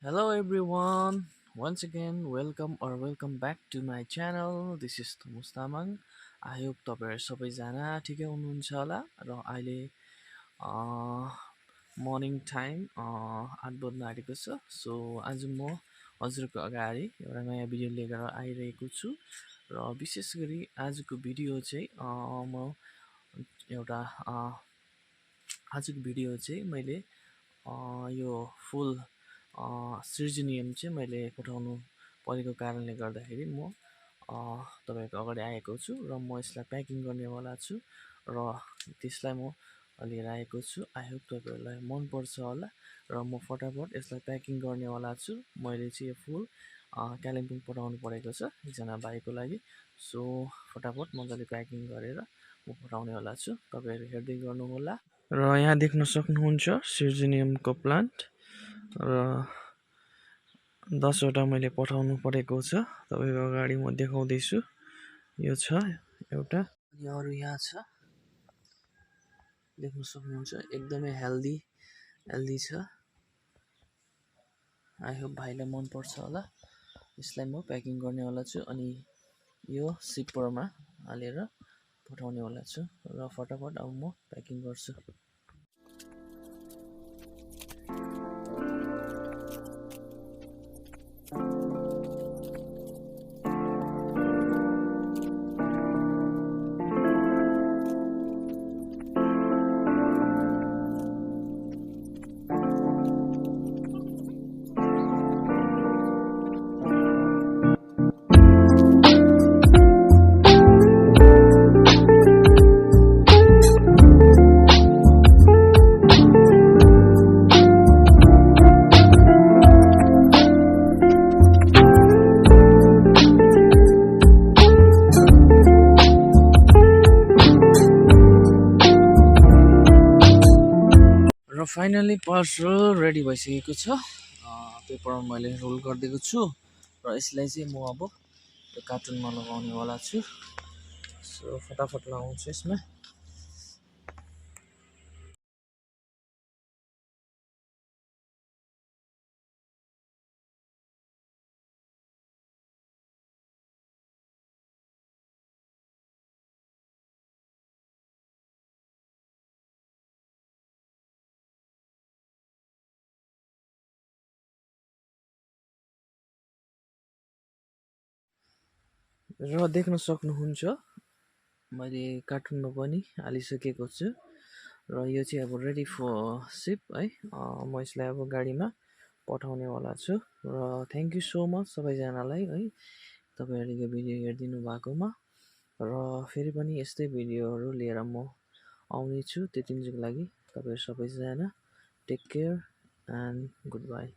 Hello everyone. Once again, welcome back to my channel. This is Thomas Tamang. I hope तपाईहरु सबैजना ठिकै हुनुहुन्छ होला र अहिले मर्निङ टाइम 8 बज्न आँटेको छ। सो आज म हजुरको अगाडि एउटा नयाँ भिडियो लिएर आइरहेको छु र विशेष गरी आजको भिडियो चाहिँ म एउटा आजको भिडियो चाहिँ मैले यो फुल सिर्जिनियम चाहिँ मैले पठाउनु परेको कारणले गर्दाखेरि म तपाईहरुको अगाडि आएको छु र म यसलाई प्याकिङ गर्नेवाला छु र त्यसलाई म लिएर आएको छु। आई होप तपाईहरुलाई मन पर्छ होला र म फटाफट यसलाई प्याकिङ गर्नेवाला छु। मैले चाहिँ यो फुल कालिम्पोङ पठाउनु परेको छ एकजना भाइको लागि। सो फटाफट मजाले प्याकिङ गरेर म पठाउनेवाला छु। तपाईहरु हेर्दै गर्नु होला। र यहाँ देख्न सक्नुहुन्छ सिर्जिनियमको प्लान्ट र 10 वटा मैले पठाउनु परेको छ। तपाईको अगाडि म देखाउँदै छु। यो छ एउटा अनि अरु यहाँ छ देख्न सक्नुहुन्छ एकदमै हेल्दी छ। आई होप भाइलाई मन पर्छ होला। यसलाई म प्याकिङ गर्नेवाला छु अनि यो सिपरमा हालेर पठाउनेवाला छु र फटाफट अब म प्याकिङ गर्छु। र फाइनली पार्सल रेडी भइसकेको छ। पेपरमा मैले रोल गरिदिएको छु र यसलाई चाहिँ म अब यो कार्टुनमा लगाउनेवाला छु। सो फटाफट लगाउँछु यसमा। र देख्न सक्नुहुन्छ मैले कार्टुनमा पनि हालिसकेको छु र यो चाहिँ अब रेडी फर सिप है। म यसलाई अब गाडीमा पठाउनेवाला छु र थ्यांक यू सो मच सबैजनालाई है तपाईहरुले यो भिडियो हेरिदिनु भएकोमा र फेरि पनि यस्तै भिडियोहरु लिएर म आउने छु। त्यतिन्जेलको लागि तपाईहरु सबैजना take care and good by.